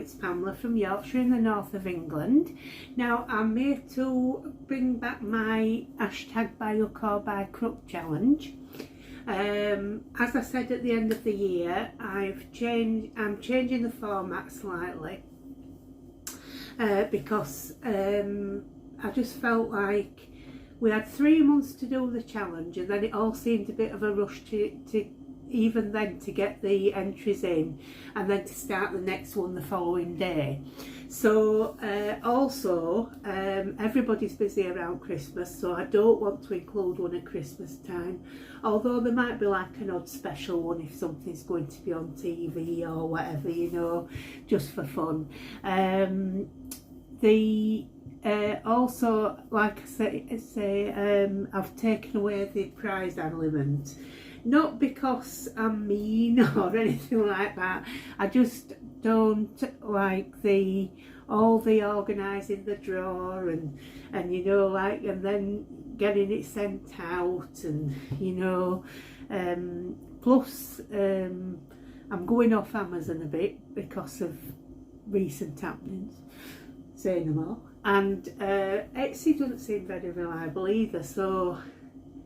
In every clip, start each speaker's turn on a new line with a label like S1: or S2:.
S1: it's Pamela from Yorkshire in the north of England. Now I'm here to bring back my hashtag by Hook or by Crook challenge. As I said at the end of the year, I'm changing the format slightly because I just felt like we had 3 months to do the challenge, and then it all seemed a bit of a rush to even then to get the entries in and then to start the next one the following day. So also everybody's busy around Christmas, so I don't want to include one at Christmas time, although there might be like an odd special one if something's going to be on TV or whatever, you know, just for fun. Also, like I say, I've taken away the prize element. Not because I'm mean or anything like that. I just don't like all the organising the draw and you know, like, and then getting it sent out, and you know, plus I'm going off Amazon a bit because of recent happenings, saying them all, and Etsy doesn't seem very reliable either, so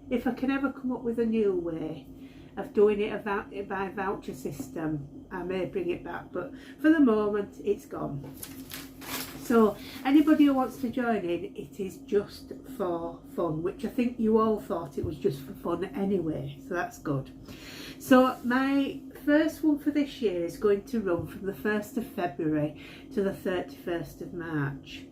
S1: if I can ever come up with a new way of doing it by voucher system, I may bring it back, but for the moment it's gone. So anybody who wants to join in, it is just for fun, which I think you all thought it was just for fun anyway, so that's good. So my first one for this year is going to run from the 1st of February to the 31st of March.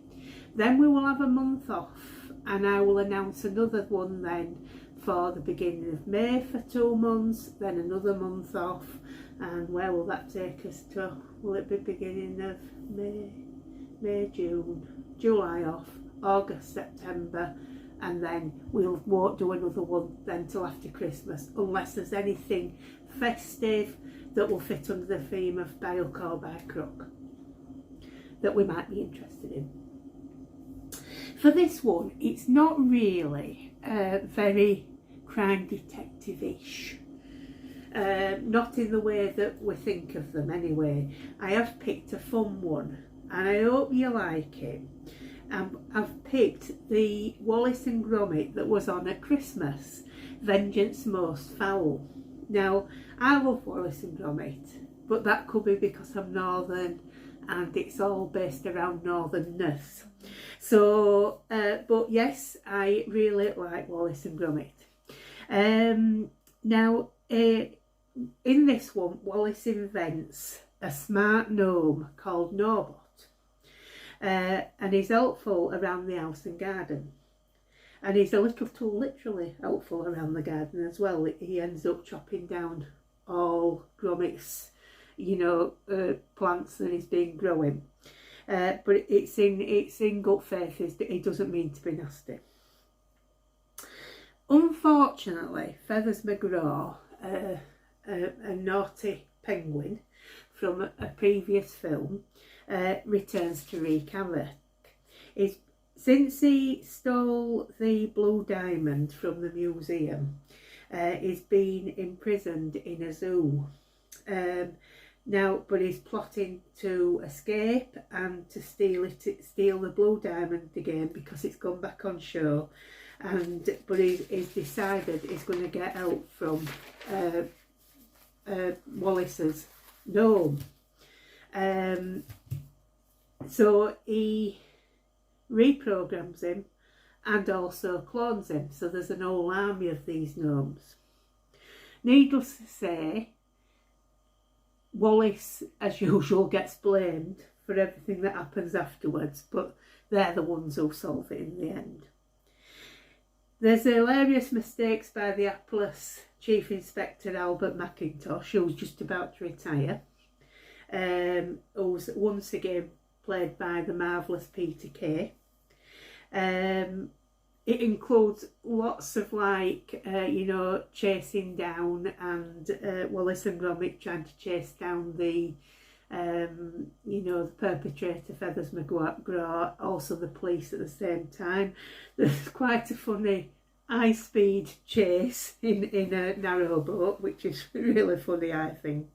S1: Then we will have a month off, and I will announce another one then for the beginning of May for 2 months, then another month off, and where will that take us to? Will it be beginning of May, June, July off, August, September, and then won't do another one then till after Christmas, unless there's anything festive that will fit under the theme of by Hook or by Crook that we might be interested in. For this one, it's not really very crime detective-ish, not in the way that we think of them anyway. I have picked a fun one, and I hope you like it. I've picked the Wallace and Gromit that was on at Christmas, Vengeance Most Fowl. Now, I love Wallace and Gromit, but that could be because I'm northern and it's all based around northernness. So, but yes, I really like Wallace and Gromit. Now, in this one, Wallace invents a smart gnome called Norbot, and he's helpful around the house and garden. And he's a little tool, literally helpful around the garden as well. He ends up chopping down all Gromit's, you know, plants that he's been growing. But it's in good faith. He doesn't mean to be nasty. Unfortunately, Feathers McGraw, a naughty penguin from a previous film, returns to wreak havoc. Since he stole the blue diamond from the museum, he's been imprisoned in a zoo. Now, but he's plotting to escape and to steal the blue diamond again because it's gone back on show. But he's decided he's going to get help from Wallace's gnome. So he reprograms him and also clones him. So there's an whole army of these gnomes. Needless to say, Wallace, as usual, gets blamed for everything that happens afterwards, but they're the ones who solve it in the end. There's hilarious mistakes by the hapless Chief Inspector Albert McIntosh, who's just about to retire, who's once again played by the marvellous Peter Kay. It includes lots of you know, chasing down, and Wallace and Gromit trying to chase down the, you know, the perpetrator, Feathers McGraw, also the police at the same time. There's quite a funny high-speed chase in a narrow boat, which is really funny, I think.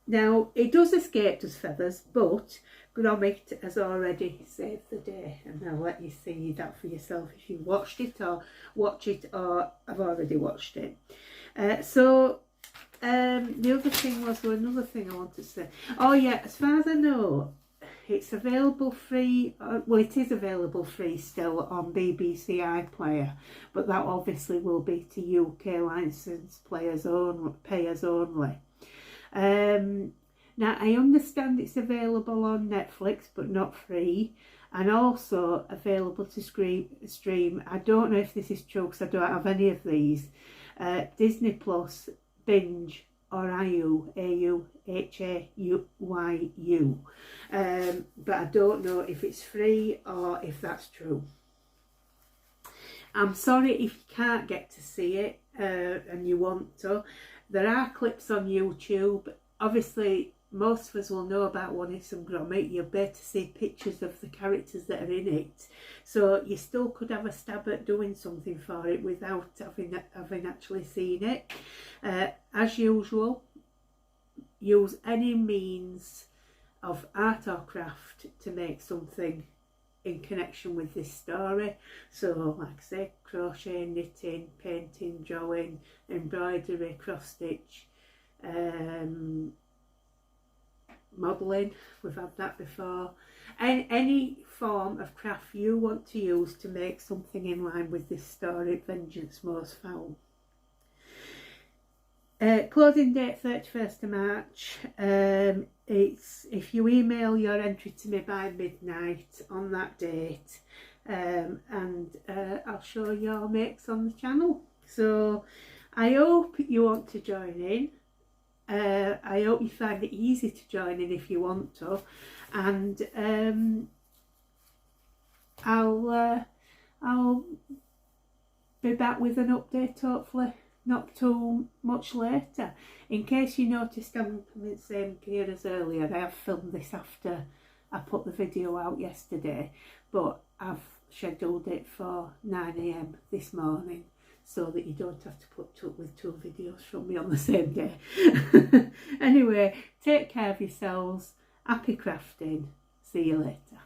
S1: Now, it does escape us feathers, but Gromit has already saved the day, and I'll let you see that for yourself if you watched it or watch it or have already watched it. The other thing was, another thing I wanted to say. Oh yeah, as far as I know, it's available free, well it is available free still on BBC iPlayer, but that obviously will be to UK licensed payers only. Now I understand it's available on Netflix but not free, and also available to stream. I don't know if this is true because I don't have any of these. Disney Plus, Binge, or AU, HAYU. But I don't know if it's free or if that's true. I'm sorry if you can't get to see it and you want to. There are clips on YouTube. Obviously, most of us will know about Wallace and Gromit. You'll be able to see pictures of the characters that are in it. So you still could have a stab at doing something for it without having actually seen it. As usual, use any means of art or craft to make something in connection with this story. So like I say, crochet, knitting, painting, drawing, embroidery, cross stitch, modelling, we've had that before, and any form of craft you want to use to make something in line with this story, Vengeance Most Fowl. Closing date 31st of March. It's if you email your entry to me by midnight on that date, and I'll show your makes on the channel. So I hope you want to join in. I hope you find it easy to join in if you want to, and I'll be back with an update hopefully not too much later. In case you noticed, I'm in the same gear as earlier. I have filmed this after I put the video out yesterday, but I've scheduled it for 9 AM this morning so that you don't have to put up with 2 videos from me on the same day. Anyway, take care of yourselves. Happy crafting. See you later.